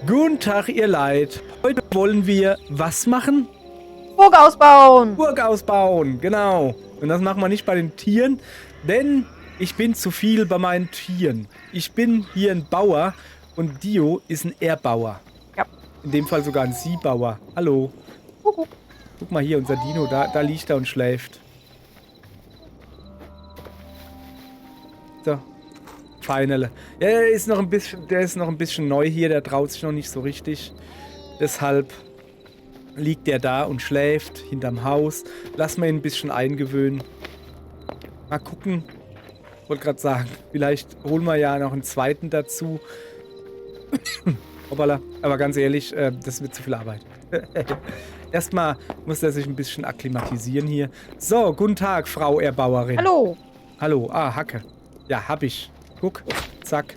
Guten Tag, ihr Leid. Heute wollen wir was machen? Burg ausbauen! Burg ausbauen, genau. Und das machen wir nicht bei den Tieren, denn ich bin zu viel bei meinen Tieren. Ich bin hier ein Bauer und Dio ist ein Erbauer. Ja. In dem Fall sogar ein Siebauer. Hallo. Kuckuck. Guck mal hier, unser Dino, da liegt er und schläft. So. Feinerle. Ja, der ist noch ein bisschen neu hier, der traut sich noch nicht so richtig. Deshalb liegt der da und schläft hinterm Haus. Lass mal ihn ein bisschen eingewöhnen. Mal gucken. Wollte gerade sagen, vielleicht holen wir ja noch einen zweiten dazu. Hoppala. Aber ganz ehrlich, das wird zu viel Arbeit. Erstmal muss er sich ein bisschen akklimatisieren hier. So, guten Tag, Frau Erbauerin. Hallo! Hallo. Ah, Hacke. Ja, hab ich. Guck. Zack.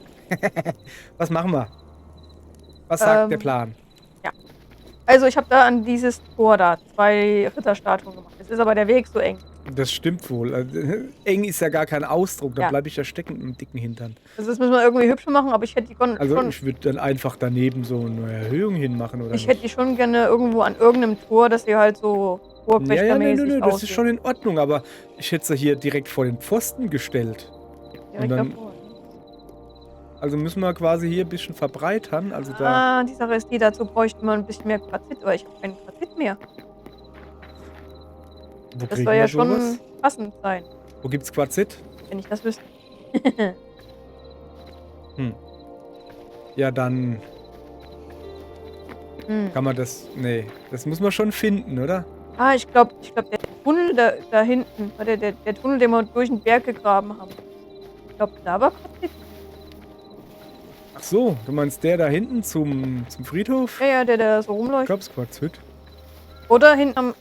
Was machen wir? Was sagt der Plan? Ja. Also ich habe da an dieses Tor da 2 Ritterstatuen gemacht. Es ist aber der Weg so eng. Das stimmt wohl. Also, eng ist ja gar kein Ausdruck. Da Ja. bleibe ich ja stecken mit dem dicken Hintern. Also das müssen wir irgendwie hübsch machen, aber ich hätte die Also schon... ich würde dann einfach daneben so eine Erhöhung hinmachen oder Ich hätte die schon gerne irgendwo an irgendeinem Tor, dass sie halt so burgwächtermäßig nö, das ist aussehen. schon in Ordnung, aber ich hätte sie hier direkt vor den Pfosten gestellt. Direkt und dann- davor. Also müssen wir quasi hier ein bisschen verbreitern. Also da. Ah, die Sache ist die, dazu bräuchte man ein bisschen mehr Quarzit, aber ich habe keinen Quarzit mehr. Wo Das kriegen soll wir ja sowas? schon passend sein, Wo gibt's Quarzit? wenn ich das wüsste. Ja, dann Hm. kann man das. Nee, das muss man schon finden, oder? Ah, ich glaube, der Tunnel da hinten, der Tunnel, den wir durch den Berg gegraben haben. Ich glaube, da war Quarzit. Ach so, du meinst der da hinten zum Friedhof? Ja, der da so rumläuft. Gab's Quarzit? Oder hinten am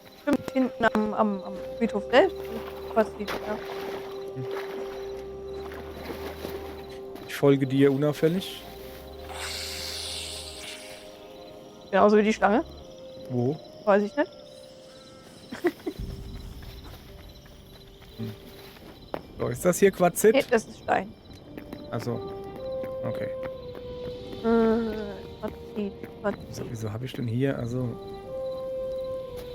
Friedhof selbst. Quarzit, ja. Ich folge dir unauffällig. Genauso wie die Schlange. Wo? Weiß ich nicht. So, ist das hier Quarzit? Nee, das ist Stein. Achso. Okay. Quarzit. Wieso habe ich denn hier? Also.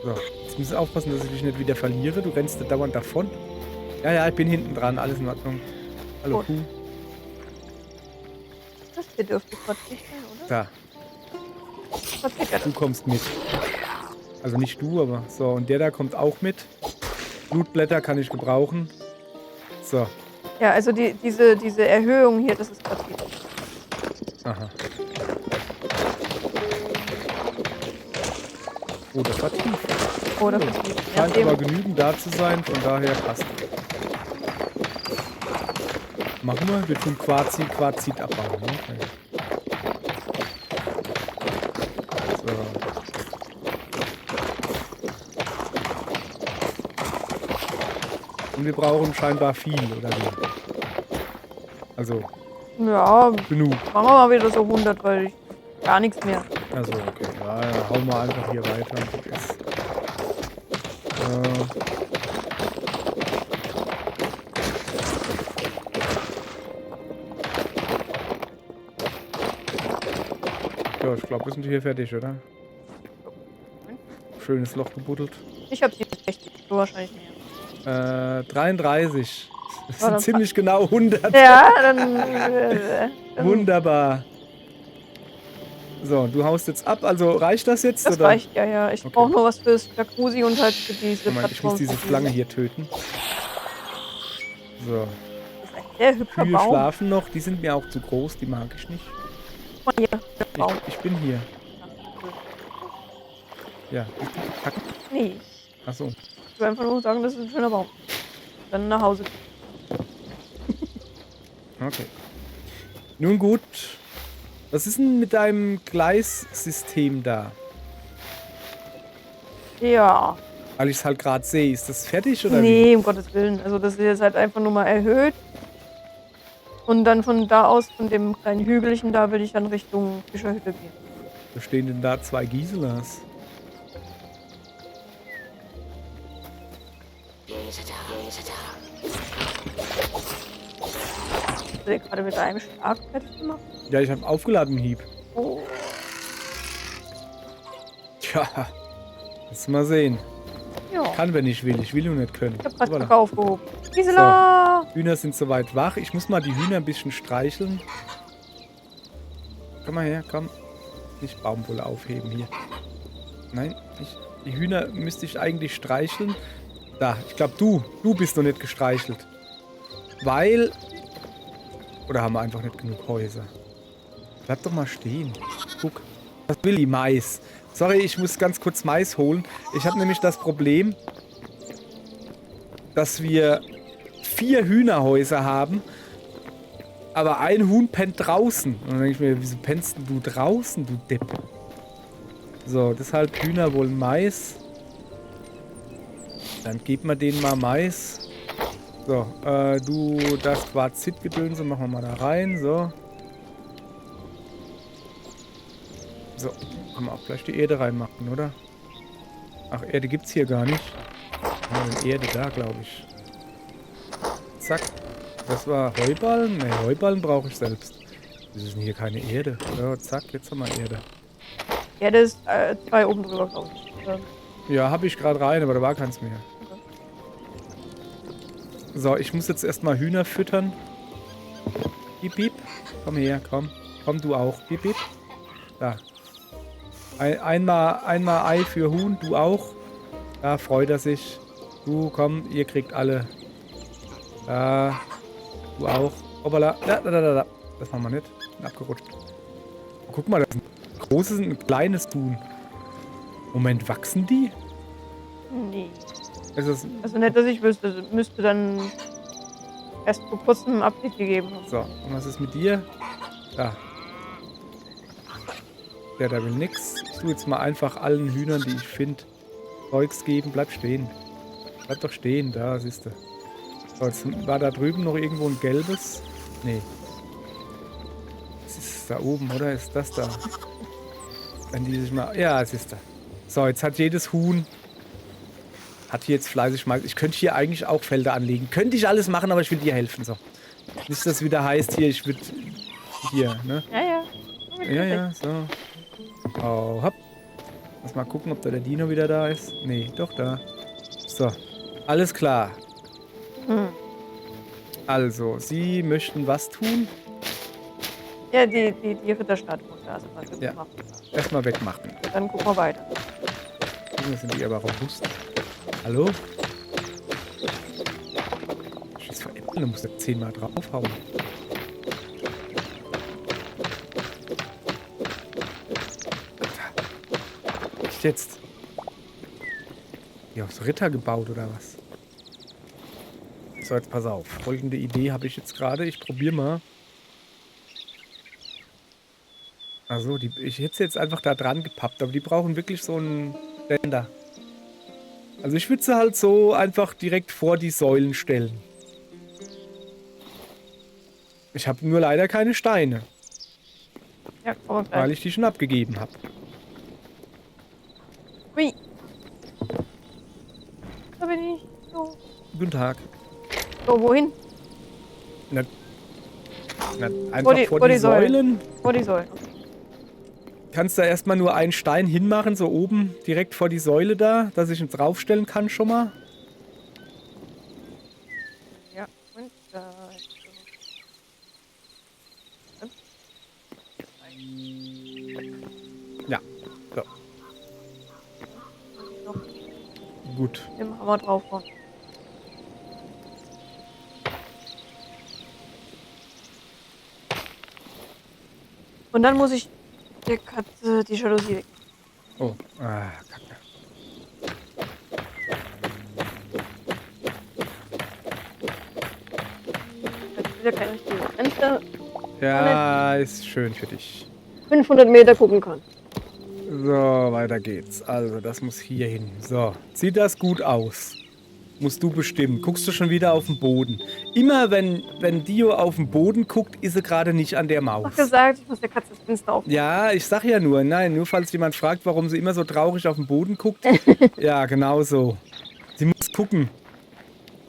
So, jetzt musst du aufpassen, dass ich dich nicht wieder verliere. Du rennst da dauernd davon. Ja, ich bin hinten dran. Alles in Ordnung. Hallo, Gut. Kuh. Das hier dürfte Quarzit sein, oder? Da, Quarzit, ja, du kommst mit. Also nicht du, aber so. Und der da kommt auch mit. Blutblätter kann ich gebrauchen. So. ja, also diese Erhöhung hier, das ist Quarzit. Aha. Oh, das war tief. Oder Ja. Quarzit. Scheint aber genügend da zu sein, von daher passt. Machen wir, wir tun Quarzit abbauen. Ne? Okay. So. Und wir brauchen scheinbar viel, oder wie? Also, Ja, genug. machen wir mal wieder so 100, weil ich hab gar nichts mehr. Also, okay. Ja, hauen wir einfach hier weiter. Und gut ist. Ja, ich glaube, wir sind hier fertig, oder? Schönes Loch gebuddelt. Ich habe 67, du wahrscheinlich mehr. 33. Das War sind dann ziemlich genau 100. Ja, dann Wunderbar. So, du haust jetzt ab. Also reicht das jetzt? das oder? reicht, ja. Ich Okay. brauche nur was fürs Jacuzzi und halt für diese Moment, ich muss diese Schlange hier töten. So. Das ist ein sehr hübscher Kühe Baum. schlafen noch. Die sind mir auch zu groß. Die mag ich nicht. Guck mal hier, der Baum. Ich bin hier. Ja. Hacken. Nee, Achso. ich will einfach nur sagen, das ist ein schöner Baum. Dann nach Hause. Okay. Nun gut. Was ist denn mit deinem Gleissystem da? Ja. Weil ich es halt gerade sehe. Ist das fertig oder wie? Nee, um Gottes Willen. Also das ist jetzt halt einfach nur mal erhöht. Und dann von da aus, von dem kleinen Hügelchen da, will ich dann Richtung Fischerhütte gehen. Wo stehen denn da 2 Giselas? Hast du dir gerade mit einem Schlag fertig gemacht? Ja, ich habe aufgeladen, Hieb. Oh. Tja, lass mal sehen. Ja. Kann, wenn ich will. Ich will nur nicht können. Ich hab grad Voilà. Kacke aufgehoben. Gisela! Hühner sind soweit wach. Ich muss mal die Hühner ein bisschen streicheln. Komm mal her, komm. Nicht Baumwolle aufheben hier. Nein, die Hühner müsste ich eigentlich streicheln. Da, ich glaube du bist noch nicht gestreichelt. Weil... Oder haben wir einfach nicht genug Häuser? Bleib doch mal stehen. Guck. Was will die? Mais. Sorry, ich muss ganz kurz Mais holen. Ich habe nämlich das Problem, dass wir 4 Hühnerhäuser haben, aber ein Huhn pennt draußen. Und dann denke ich mir, wieso pennst du draußen, du Depp? So, deshalb Hühner wollen Mais. Dann gib mal denen mal Mais. So, du, das Quarzitgedönse machen wir mal da rein, so. So, können wir auch gleich die Erde reinmachen, oder? Ach, Erde gibt's hier gar nicht. Erde da, glaube ich. Zack. Das war Heuballen? Ne, Heuballen brauche ich selbst. Das ist denn hier keine Erde. So, zack, jetzt haben wir Erde. Erde ist 2 oben drüber, glaube ich. Ja, habe ich gerade rein, aber da war keins mehr. So, ich muss jetzt erstmal Hühner füttern. Piep, piep. Komm her, komm. Komm du auch. Piep, piep. Da. Einmal Ei für Huhn, du auch. Da freut er sich. Du, komm, ihr kriegt alle. Da. Du auch. Hoppala. Da. Das machen wir nicht. Bin abgerutscht. Guck mal, das ist ein großes und ein kleines Huhn. Moment, wachsen die? Nee. Also nicht, dass ich wüsste. Müsste dann erst vor kurzem ein Update gegeben haben. So, und was ist mit dir? Da. Der will nix. Ich tue jetzt mal einfach allen Hühnern, die ich finde, Zeugs geben. Bleib stehen. Bleib doch stehen, da, siehst du. So, jetzt war da drüben noch irgendwo ein gelbes. Nee. Das ist da oben, oder? Ist das da? Wenn die sich mal... Ja, siehst du. So, jetzt hat jedes Huhn... Hat hier jetzt fleißig mal... Ich könnte hier eigentlich auch Felder anlegen. Könnte ich alles machen, aber ich will dir helfen. So. Nicht, dass es wieder heißt, hier, ich würde... Hier, ne? Ja, so. Oh, hopp. Lass mal gucken, ob da der Dino wieder da ist. Nee, doch da. So. Alles klar. Also, Sie möchten was tun? Ja, die Ritterstatue. Also ja. Erstmal wegmachen. Dann gucken wir weiter. Das sind die aber robust. Hallo? Schieß veräppeln, du musst ja 10-mal draufhauen. Echt jetzt? Die aufs Ritter gebaut oder was? So, jetzt pass auf. Folgende Idee habe ich jetzt gerade. Ich probiere mal. Also, ich hätte sie jetzt einfach da dran gepappt, aber die brauchen wirklich so einen Ständer. Also ich würde sie halt so einfach direkt vor die Säulen stellen. Ich habe nur leider keine Steine. Ja, komm mal weil ich die schon abgegeben habe. Ui. Da bin ich. So. Guten Tag. So, wohin? Na, einfach vor die Säulen. Vor die Säulen. Okay. Kannst da erstmal nur einen Stein hinmachen, so oben direkt vor die Säule da, dass ich ihn draufstellen kann schon mal. Ja, und ja, so. Gut. Den Hammer draufhauen. Und dann muss ich der Katze die Jalousie weg. Oh, Kacke. Das ist wieder kein richtiges Fenster. Ja, ist schön für dich. 500 Meter gucken kann. So, weiter geht's. Also, das muss hier hin. So, sieht das gut aus? Musst du bestimmen. Guckst du schon wieder auf den Boden? Immer wenn Dio auf den Boden guckt, ist sie gerade nicht an der Maus. Ich hab gesagt, ich muss der Katze das Fenster aufmachen. Ja, ich sag ja nur, nein, nur falls jemand fragt, warum sie immer so traurig auf den Boden guckt. Ja, genau so. Sie muss gucken,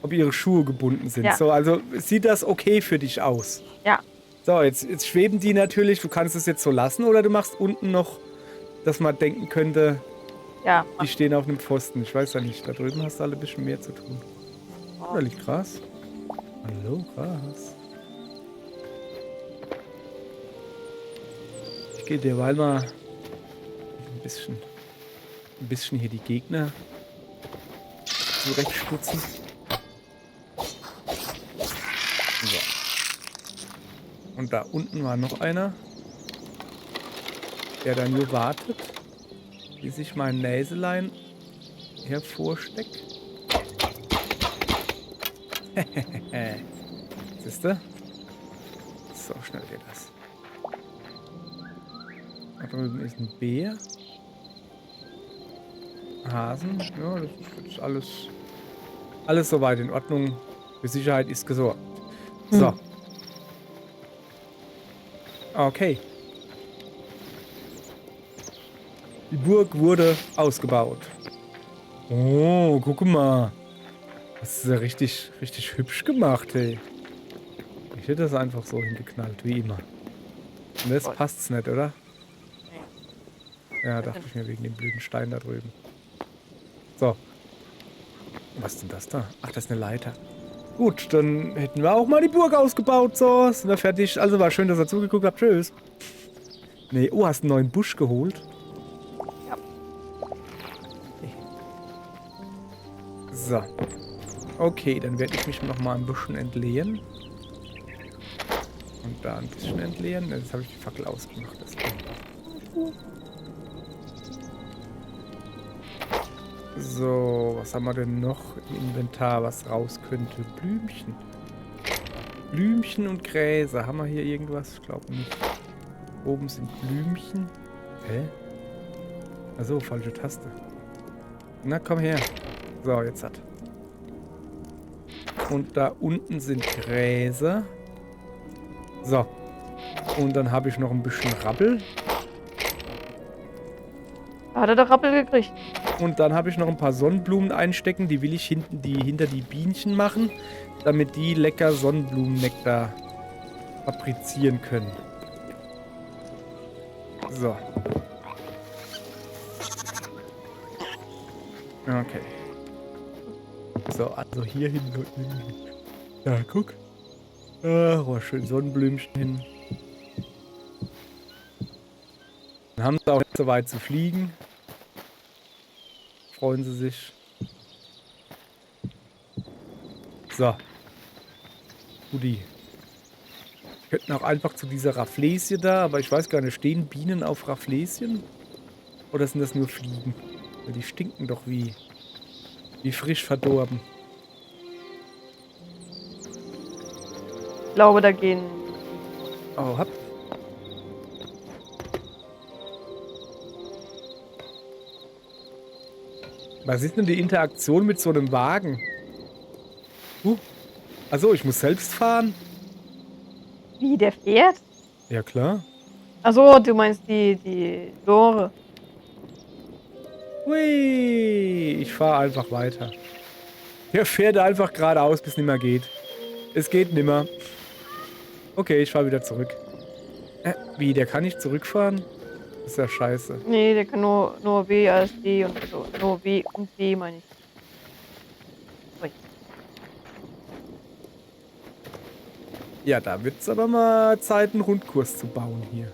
ob ihre Schuhe gebunden sind. Ja. So, also sieht das okay für dich aus? Ja. So, jetzt schweben die natürlich. Du kannst es jetzt so lassen oder du machst unten noch, dass man denken könnte, Ja, Die stehen auf einem Pfosten. Ich weiß ja nicht. Da drüben hast du alle ein bisschen mehr zu tun. Oh, da liegt Gras. Hallo, Gras. Ich gehe derweil mal ein bisschen hier die Gegner zurechtstutzen. So. Und da unten war noch einer, der da nur wartet, bis ich mein Näselein hervorsteckt. Siehst du? So schnell geht das. Da drüben ist ein Bär. Hasen. Ja, das ist jetzt alles soweit in Ordnung. Für Sicherheit ist gesorgt. So. Okay. Die Burg wurde ausgebaut. Oh, guck mal. Das ist ja richtig, richtig hübsch gemacht, ey. Ich hätte das einfach so hingeknallt, wie immer. Und jetzt passt's nicht, oder? Ja, dachte ich mir wegen dem blöden Stein da drüben. So. Was ist denn das da? Ach, das ist eine Leiter. Gut, dann hätten wir auch mal die Burg ausgebaut. So, sind wir fertig. Also war schön, dass ihr zugeguckt habt. Tschüss. Nee, oh, hast einen neuen Busch geholt? Ja. So. Okay, dann werde ich mich noch mal ein bisschen entleeren. Und da ein bisschen entleeren. Jetzt habe ich die Fackel ausgemacht. Das so, was haben wir denn noch im Inventar, was raus könnte? Blümchen. Blümchen und Gräser. Haben wir hier irgendwas? Ich glaube nicht. Oben sind Blümchen. Hä? Achso, falsche Taste. Na, komm her. So, jetzt hat. Und da unten sind Gräser. So. Und dann habe ich noch ein bisschen Rappel. Hat er doch Rappel gekriegt. Und dann habe ich noch ein paar Sonnenblumen einstecken. Die will ich hinter die Bienchen machen, damit die lecker Sonnenblumennektar fabrizieren können. So. Okay. So, also hier hin. Ja, guck. Oh, schön Sonnenblümchen hin. Dann haben sie auch nicht so weit zu fliegen. Freuen sie sich. So. Guti. Wir könnten auch einfach zu dieser Rafflesie da, aber ich weiß gar nicht, stehen Bienen auf Rafflesien? Oder sind das nur Fliegen? Weil die stinken doch wie frisch verdorben. Ich glaube, da gehen. Oh, hopp. Was ist denn die Interaktion mit so einem Wagen? Achso, ich muss selbst fahren? Wie, der fährt? Ja, klar. Achso, du meinst die Lore. Hui, ich fahre einfach weiter. Der fährt einfach geradeaus, bis nimmer geht. Es geht nimmer. Okay, ich fahre wieder zurück. Wie, der kann nicht zurückfahren? Das ist ja scheiße. Nee, der kann nur W als D und so. Nur W und D, meine ich. Ui. Ja, da wird es aber mal Zeit, einen Rundkurs zu bauen hier.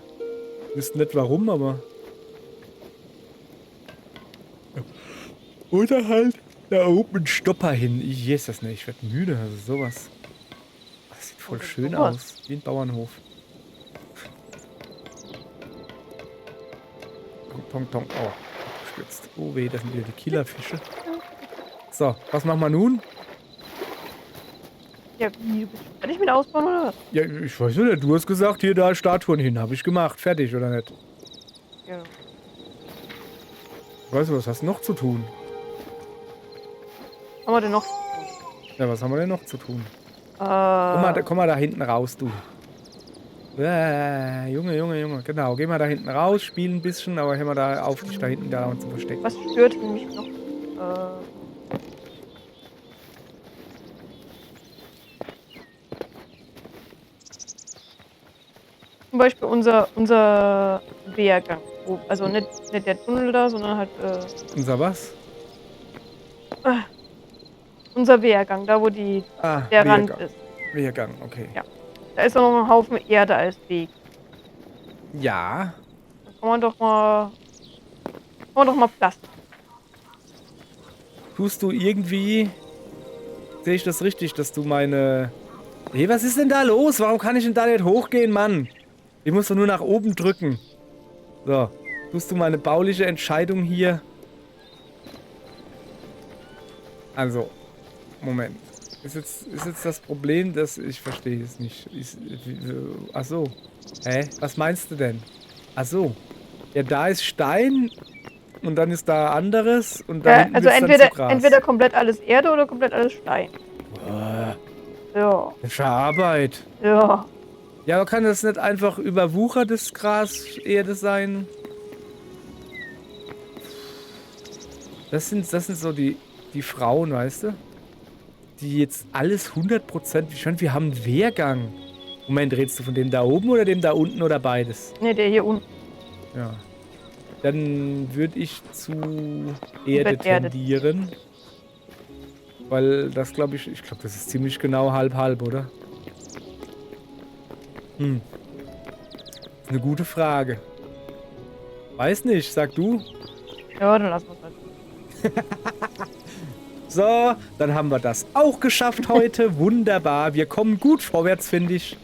Ich wüsste nicht warum, aber... Oder halt da oben einen Stopper hin. Ich weiß das nicht, ich werde müde, also sowas. Das sieht voll schön sowas. aus, wie ein Bauernhof. Tong, tong, oh, gestürzt. Oh weh, das sind wieder die Killerfische. So, was machen wir nun? Ja, wie, du bist fertig mit Ausbauen oder was? Ja, ich weiß nicht, du hast gesagt, hier da Statuen hin, habe ich gemacht. Fertig, oder nicht? Ja. Weißt du, was hast du noch zu tun? Was haben wir denn noch? Ja, was haben wir denn noch zu tun? Äh, Komm mal da hinten raus, du. Junge, Junge, Junge. Genau, geh mal da hinten raus, spiel ein bisschen, aber hör mal da auf, dich da hinten da zu verstecken. was stört mich noch? Zum Beispiel unser Wehrgang. Also nicht der Tunnel da, sondern halt Unser was? unser Wehrgang, da wo Ah, der Rand Wehrgang. ist. Wehrgang, okay. Ja. Da ist auch noch ein Haufen Erde als Weg. Ja. Da kann man doch mal pflastern. Tust du irgendwie... Sehe ich das richtig, dass du meine... Hey, was ist denn da los? Warum kann ich denn da nicht hochgehen, Mann? Ich muss doch nur nach oben drücken. So. Tust du meine bauliche Entscheidung hier... Also, Moment. Ist jetzt das Problem, dass ich verstehe es nicht. Ach so. Hä? Was meinst du denn? Ach so. Ja, da ist Stein und dann ist da anderes und da Ja, hinten also wird's dann zu Gras. entweder komplett alles Erde oder komplett alles Stein. Boah, Ja. welche Arbeit. Ja. Ja, aber kann das nicht einfach überwuchertes Gras Erde sein? Das sind so die Frauen, weißt du? Die jetzt alles 100%... Wir haben einen Wehrgang. Moment, redest du von dem da oben oder dem da unten oder beides? Ne, der hier unten. Ja. Dann würde ich zu Erde Komplett Erde. tendieren. Weil das glaube ich das ist ziemlich genau halb-halb, oder? Hm. Ist eine gute Frage. Weiß nicht, sag du. Ja, dann lassen wir es halt. So, dann haben wir das auch geschafft heute. Wunderbar. Wir kommen gut vorwärts, finde ich.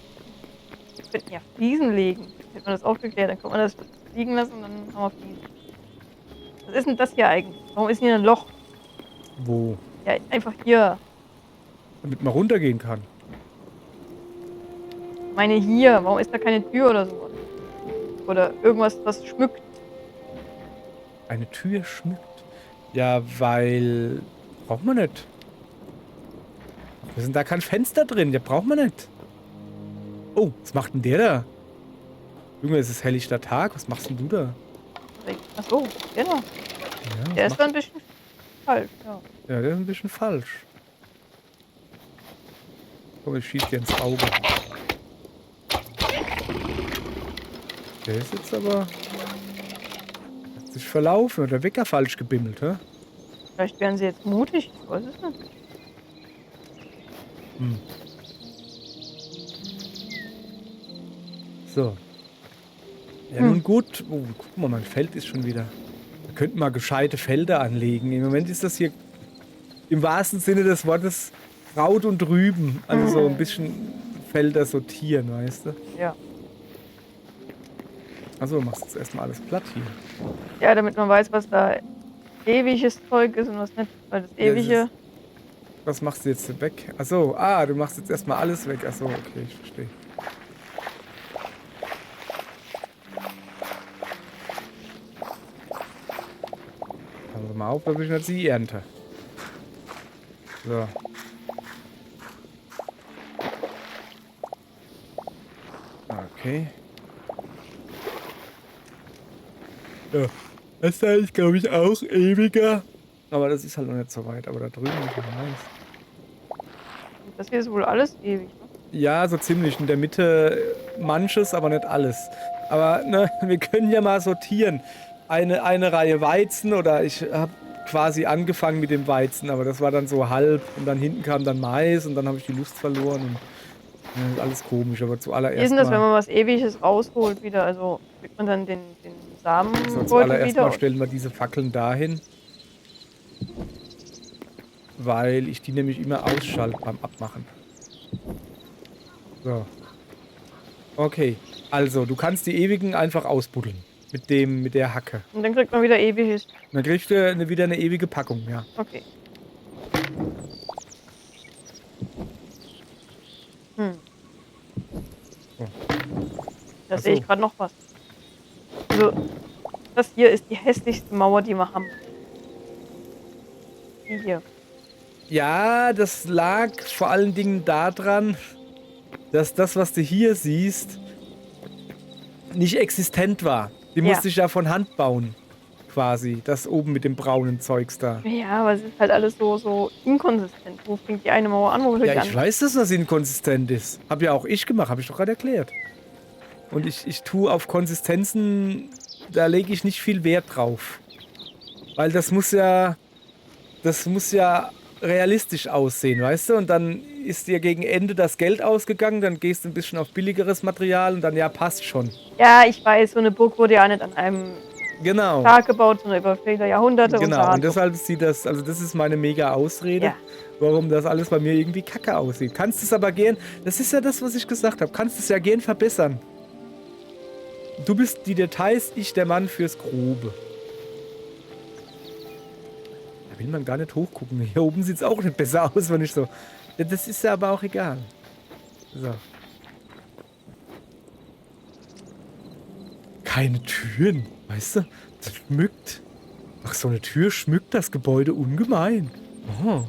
Wir könnten ja Fliesen legen. Hätte man das aufgeklärt, dann kann man das liegen lassen und dann haben wir Fliesen. Was ist denn das hier eigentlich? Warum ist hier ein Loch? Wo? Ja, einfach hier. Damit man runtergehen kann. Ich meine hier. Warum ist da keine Tür oder sowas? Oder irgendwas, was schmückt? Eine Tür schmückt. Ja, weil... Braucht man nicht. Wir sind da kein Fenster drin. Der braucht man nicht. Oh, was macht denn der da? Junge, es ist helllichter Tag. Was machst denn du da? Achso, genau. Ja, Der ist da ein bisschen falsch, ja. ja, der ist ein bisschen falsch. Komm, ich schieß dir ins Auge. Der ist jetzt aber... Hat sich verlaufen oder der Wecker falsch gebimmelt, hä? Vielleicht wären sie jetzt mutig, ich weiß es nicht. Hm. So. Ja, nun gut. Oh, guck mal, mein Feld ist schon wieder... Wir könnten mal gescheite Felder anlegen. Im Moment ist das hier im wahrsten Sinne des Wortes Kraut und Rüben. Also so ein bisschen Felder sortieren, weißt du? Ja. Achso, machst jetzt erstmal alles platt hier. Ja, damit man weiß, was da ewiges Zeug ist und was nicht. Weil das ewige... Was machst du jetzt weg? Achso, du machst jetzt erstmal alles weg. Achso, okay, ich verstehe. Passen Sie mal auf, dass ich nicht sie ernte. So. Okay. Ja, das ist eigentlich, glaube ich, auch ewiger. Aber das ist halt noch nicht so weit. Aber da drüben ist noch nice. Das hier ist wohl alles ewig, ne? Ja, so ziemlich. In der Mitte manches, aber nicht alles. Aber ne, wir können ja mal sortieren. Eine Reihe Weizen oder ich habe quasi angefangen mit dem Weizen, aber das war dann so halb und dann hinten kam dann Mais und dann habe ich die Lust verloren und alles komisch, aber zuallererst Wie ist denn das, mal, wenn man was Ewiges rausholt wieder? Also kriegt man dann den also Samenbeutel zuallererst wieder? mal stellen wir diese Fackeln dahin, weil ich die nämlich immer ausschalte beim Abmachen. So. Okay, also du kannst die ewigen einfach ausbuddeln mit der Hacke. Und dann kriegt man wieder Ewiges. Und dann kriegst du wieder eine ewige Packung, ja. Okay. So. Da Ach sehe so. ich gerade noch was. Also, das hier ist die hässlichste Mauer, die wir haben. Die hier. Ja, das lag vor allen Dingen daran, dass das, was du hier siehst, nicht existent war. Die musste ich ja von Hand bauen, quasi. Das oben mit dem braunen Zeugs da. Ja, aber es ist halt alles so inkonsistent. Wo fängt die eine Mauer an, wo hört die Ja, ich andere? weiß, dass das inkonsistent ist. Hab ja auch ich gemacht, habe ich doch gerade erklärt. Und ich tue auf Konsistenzen da lege ich nicht viel Wert drauf. Weil das muss ja realistisch aussehen, weißt du? Und dann ist dir gegen Ende das Geld ausgegangen, dann gehst du ein bisschen auf billigeres Material und dann, ja, passt schon. Ja, ich weiß, so eine Burg wurde ja nicht an einem Genau. Tag gebaut, sondern über viele Jahrhunderte und Genau, so. und deshalb sieht das, also das ist meine mega Ausrede, Ja. warum das alles bei mir irgendwie kacke aussieht. Kannst es aber gern, das ist ja das, was ich gesagt habe, kannst es ja gern verbessern. Du bist die Details, ich der Mann fürs Grobe. Da will man gar nicht hochgucken. Hier oben sieht es auch nicht besser aus, wenn ich so... Ja, das ist ja aber auch egal. So. Keine Türen, weißt du? Das schmückt. Ach, so eine Tür schmückt das Gebäude ungemein. Oh.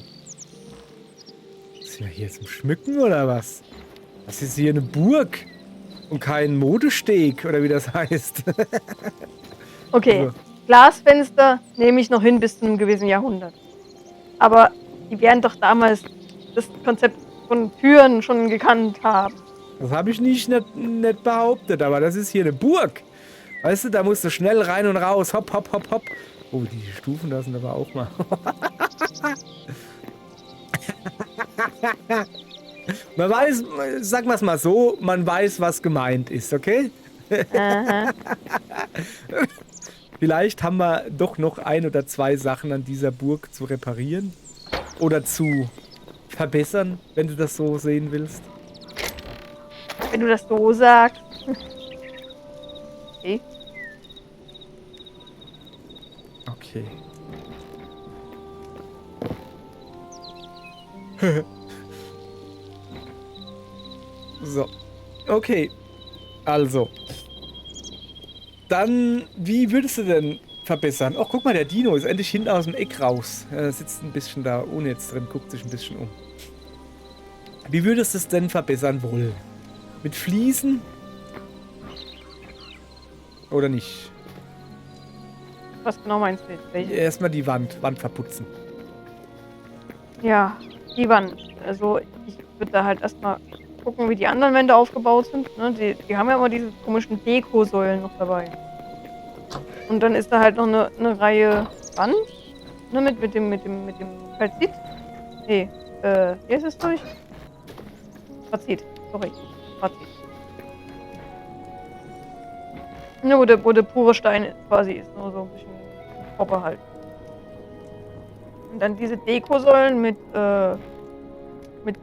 Ist ja hier zum Schmücken oder was? Das ist hier eine Burg und kein Modesteg oder wie das heißt. Okay, Also. Glasfenster nehme ich noch hin bis zu einem gewissen Jahrhundert. Aber die werden doch damals das Konzept von Türen schon gekannt haben. Das habe ich nicht behauptet, aber das ist hier eine Burg. Weißt du, da musst du schnell rein und raus. Hopp, hopp, hopp, hopp. Oh, die Stufen, da sind aber auch mal. Man weiß, sagen wir es mal so, man weiß, was gemeint ist, okay? Aha. Vielleicht haben wir doch noch 1 oder 2 Sachen an dieser Burg zu reparieren. Oder zu verbessern, wenn du das so sehen willst. Wenn du das so sagst. Okay. Okay. So. Okay. Also. Dann, wie würdest du denn verbessern? Oh, guck mal, der Dino ist endlich hinten aus dem Eck raus. Er sitzt ein bisschen da ohne jetzt drin, guckt sich ein bisschen um. Wie würdest du es denn verbessern wollen? Mit Fliesen? Oder nicht? Was genau meinst du jetzt? Welche? Erstmal die Wand verputzen. Ja, die Wand. Also ich würde da halt erstmal gucken, wie die anderen Wände aufgebaut sind. Ne? Die haben ja immer diese komischen Deko-Säulen noch dabei. Und dann ist da halt noch eine Reihe Wand. Ne? Mit dem Quarzit. Nee, wie ist es durch? Quarzit, sorry. Quarzit. Ne, wo der pure Stein quasi ist. Nur so ein bisschen Proppe halt. Und dann diese Dekosäulen mit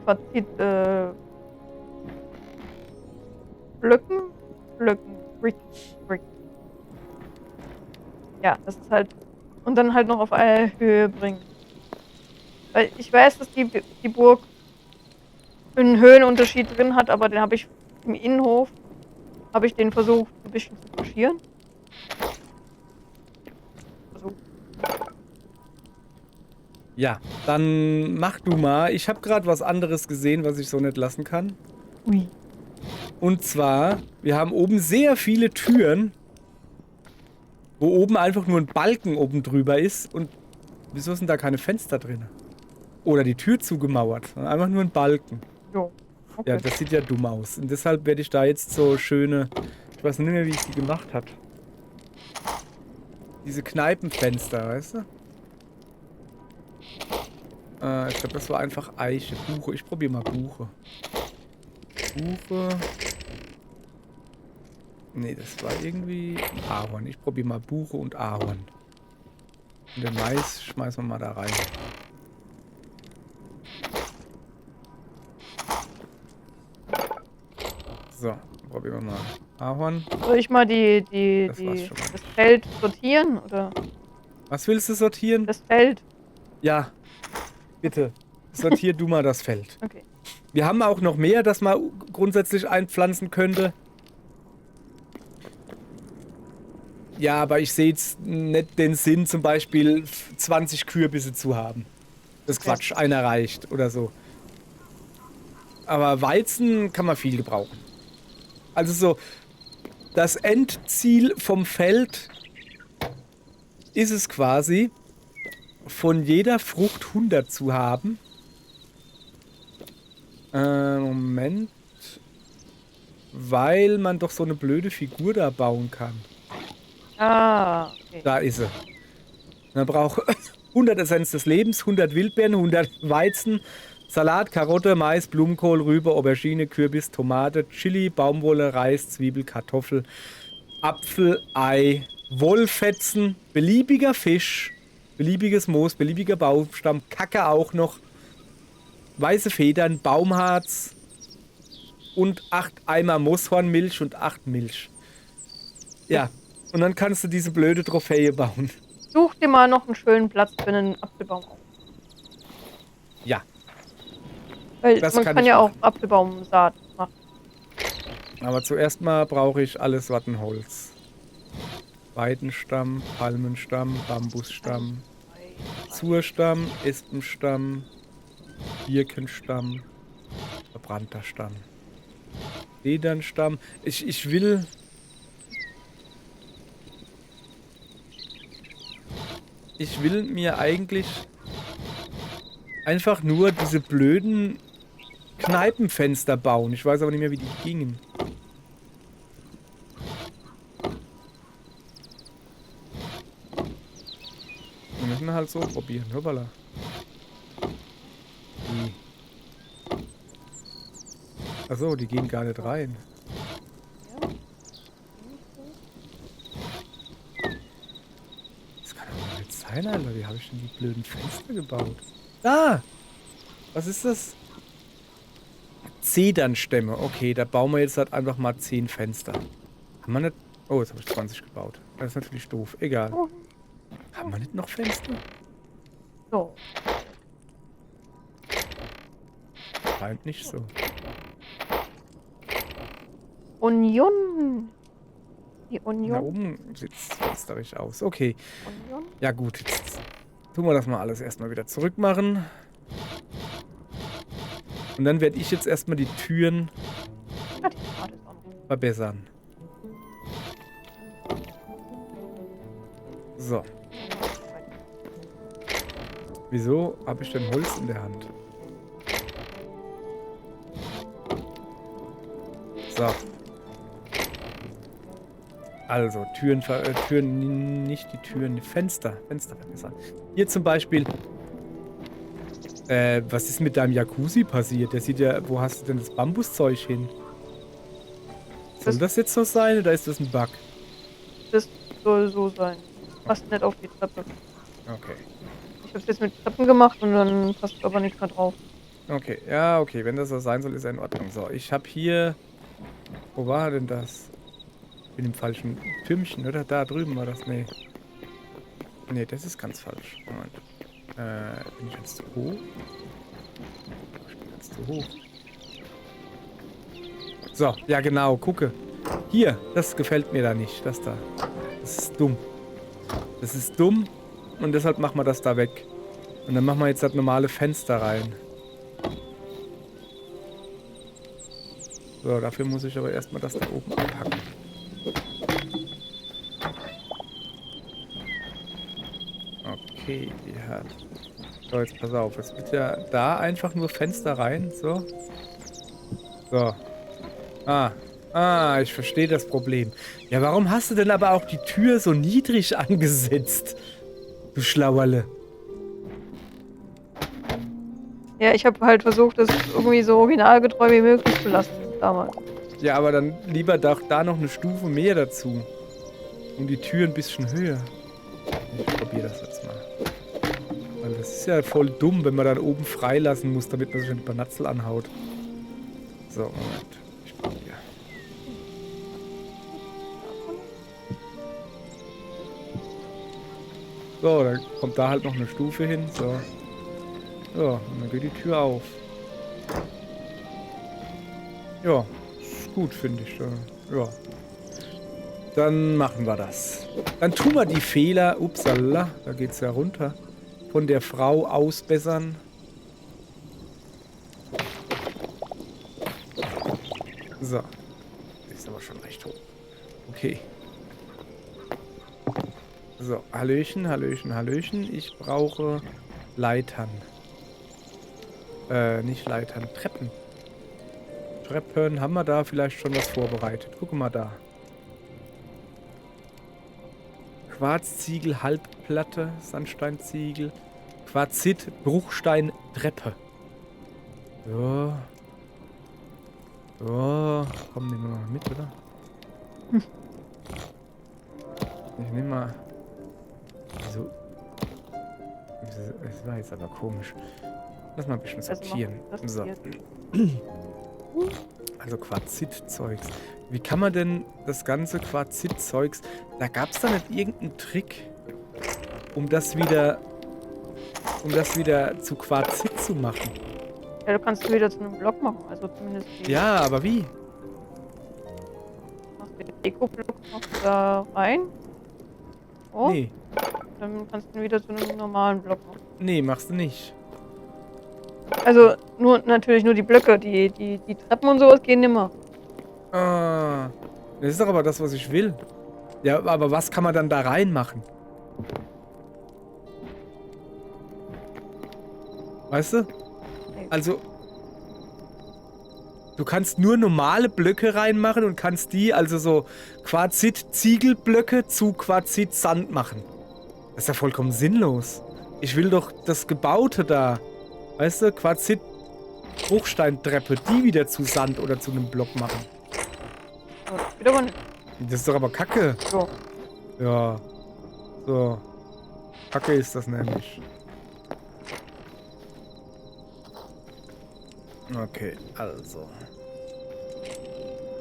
Quarzit, Blöcken, Brick. Ja, das ist halt. Und dann halt noch auf eine Höhe bringen. Weil ich weiß, dass die Burg einen Höhenunterschied drin hat, aber den habe ich im Innenhof, den versucht ein bisschen zu kaschieren. Also. Ja, dann mach du mal. Ich habe gerade was anderes gesehen, was ich so nicht lassen kann. Ui. Und zwar, wir haben oben sehr viele Türen, wo oben einfach nur ein Balken oben drüber ist. Und wieso sind da keine Fenster drin? Oder die Tür zugemauert. Einfach nur ein Balken. Jo. Okay. Ja, das sieht ja dumm aus. Und deshalb werde ich da jetzt so schöne... Ich weiß nicht mehr, wie ich die gemacht habe. Diese Kneipenfenster, weißt du? Ich glaube, das war einfach Eiche. Buche. Ich probiere mal Buche. Buche. Nee, das war irgendwie Ahorn. Ich probiere mal Buche und Ahorn. Und den Mais schmeißen wir mal da rein. So, probieren wir mal Ahorn. Soll ich mal das Feld sortieren, oder? Was willst du sortieren? Das Feld. Ja, bitte. Sortier du mal das Feld. Okay. Wir haben auch noch mehr, das man grundsätzlich einpflanzen könnte. Ja, aber ich sehe jetzt nicht den Sinn, zum Beispiel 20 Kürbisse zu haben. Das ist Quatsch, einer reicht oder so. Aber Weizen kann man viel gebrauchen. Also so, das Endziel vom Feld ist es quasi, von jeder Frucht 100 zu haben. Moment. Weil man doch so eine blöde Figur da bauen kann. Ah, okay. Da ist sie. Man braucht 100 Essenz des Lebens, 100 Wildbeeren, 100 Weizen, Salat, Karotte, Mais, Blumenkohl, Rübe, Aubergine, Kürbis, Tomate, Chili, Baumwolle, Reis, Zwiebel, Kartoffel, Apfel, Ei, Wollfetzen, beliebiger Fisch, beliebiges Moos, beliebiger Baumstamm, Kacke auch noch, weiße Federn, Baumharz und 8 Eimer Mooshornmilch und 8 Milch. Ja, und dann kannst du diese blöde Trophäe bauen. Such dir mal noch einen schönen Platz für einen Apfelbaum auf. Ja, Weil das man kann kann ich ja auch machen. Apfelbaumsaat machen. Aber zuerst mal brauche ich alles Wattenholz. Weidenstamm, Palmenstamm, Bambusstamm, Zurstamm, Espenstamm, Birkenstamm, verbrannter Stamm, Ledernstamm. Ich will mir eigentlich einfach nur diese blöden Kneipenfenster bauen. Ich weiß aber nicht mehr, wie die gingen. Wir müssen halt so probieren. Hoppala. Achso, die gehen gar nicht rein. Das kann doch nicht sein, Alter. Wie habe ich denn die blöden Fenster gebaut? Da! Was ist das? Zedernstämme. Okay, da bauen wir jetzt halt einfach mal 10 Fenster. Haben wir nicht... Oh, jetzt habe ich 20 gebaut. Das ist natürlich doof. Egal. Haben wir nicht noch Fenster? So. Scheint nicht so. Union. Die Da Union. oben sieht es fensterig aus. Okay. Union. Ja gut, jetzt tun wir das mal alles erstmal wieder zurückmachen. Und dann werde ich jetzt erstmal die Türen Ah, die Karte ist auch noch. verbessern. So. Wieso habe ich denn Holz in der Hand? So. Also, Türen, nicht die Türen, die Fenster. Fenster verbessern. Hier zum Beispiel. Was ist mit deinem Jacuzzi passiert? Der sieht ja, wo hast du denn das Bambuszeug hin? Soll das jetzt so sein oder ist das ein Bug? Das soll so sein. Passt nicht auf die Treppe. Okay. Ich habe es jetzt mit Treppen gemacht und dann passt aber nichts mehr drauf. Okay, ja, okay. Wenn das so sein soll, ist er in Ordnung. So, ich habe hier... Wo war denn das? In dem falschen Türmchen, oder? Da drüben war das. Nee. Nee, das ist ganz falsch. Moment. Bin ich jetzt zu hoch? Ich bin jetzt zu hoch. So, ja genau, gucke. Hier, das gefällt mir da nicht. Das da. Das ist dumm. Das ist dumm und deshalb machen wir das da weg. Und dann machen wir jetzt das normale Fenster rein. So, dafür muss ich aber erstmal das da oben abpacken. Okay, ja. So, jetzt pass auf. Jetzt wird ja da einfach nur Fenster rein. So. So. Ich verstehe das Problem. Ja, warum hast du denn aber auch die Tür so niedrig angesetzt? Du Schlauerle. Ja, ich habe halt versucht, das irgendwie so originalgetreu wie möglich zu lassen damals. Ja, aber dann lieber doch da noch eine Stufe mehr dazu. Und die Tür ein bisschen höher. Ich probiere das jetzt mal. Weil das ist ja voll dumm, wenn man dann oben freilassen muss, damit man sich ein Banatzel anhaut. So, Moment. Ich probiere. So, dann kommt da halt noch eine Stufe hin. So. So, und dann geht die Tür auf. Ja, ist gut, finde ich. Ja. Dann machen wir das. Dann tun wir die Fehler, upsala, da geht's ja runter, von der Frau ausbessern. So. Ist aber schon recht hoch. Okay. So, Hallöchen, Hallöchen, Hallöchen. Ich brauche Leitern. Nicht Leitern, Treppen. Treppen, haben wir da vielleicht schon was vorbereitet? Guck mal da. Quarzziegel, Halbplatte, Sandsteinziegel, Quarzit, Bruchstein, Treppe. So. So. Komm, nehmen wir mal mit, oder? Ich nehme mal. Also. Das war jetzt aber komisch. Lass mal ein bisschen sortieren. So. Also Quarzit-Zeugs. Wie kann man denn das ganze Quarzit-Zeugs... Da gab es da nicht irgendeinen Trick, um das wieder zu Quarzit zu machen? Ja, du kannst du wieder zu einem Block machen, also zumindest die... Ja, aber wie? Machst den Deko-Block noch da rein. Oh, Nee. dann kannst du ihn wieder zu einem normalen Block machen. Nee, machst du nicht. Also natürlich nur die Blöcke, die Treppen und sowas gehen nimmer. Ah. Das ist doch aber das, was ich will. Ja, aber was kann man dann da reinmachen? Weißt du? Also, du kannst nur normale Blöcke reinmachen und kannst die, also so Quarzit-Ziegelblöcke zu Quarzit-Sand machen. Das ist ja vollkommen sinnlos. Ich will doch das Gebaute da, weißt du, Quarzit-Bruchsteintreppe, die wieder zu Sand oder zu einem Block machen. Aber das geht aber nicht. Das ist doch aber Kacke. So. Ja. So. Kacke ist das nämlich. Okay, also.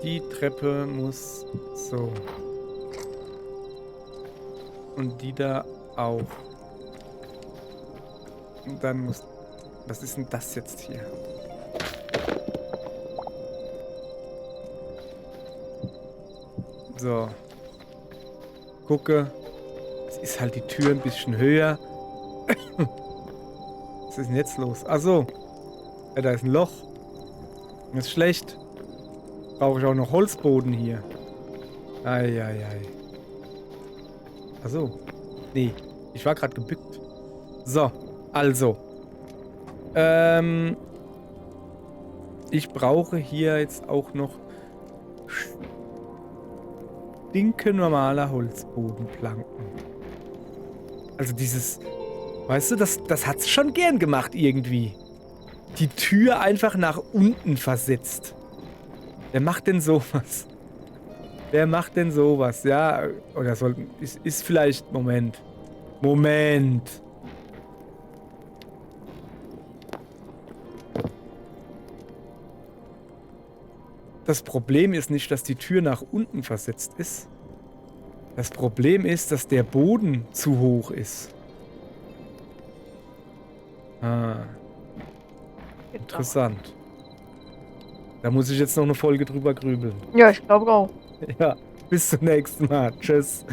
Die Treppe muss so. Und die da auch. Und dann muss... Was ist denn das jetzt hier? So. Gucke. Es ist halt die Tür ein bisschen höher. Was ist denn jetzt los? Ach so. Ja, da ist ein Loch. Das ist schlecht. Brauche ich auch noch Holzboden hier. Eieiei. Ach so. Nee. Ich war gerade gebückt. So. Also. Ich brauche hier jetzt auch noch stinkenormaler Holzbodenplanken. Also dieses... Weißt du, das hat's schon gern gemacht irgendwie. Die Tür einfach nach unten versetzt. Wer macht denn sowas? Wer macht denn sowas? Ja, oder soll... Ist vielleicht... Moment. Das Problem ist nicht, dass die Tür nach unten versetzt ist. Das Problem ist, dass der Boden zu hoch ist. Ah. Interessant. Da muss ich jetzt noch eine Folge drüber grübeln. Ja, ich glaube auch. Ja, bis zum nächsten Mal. Tschüss.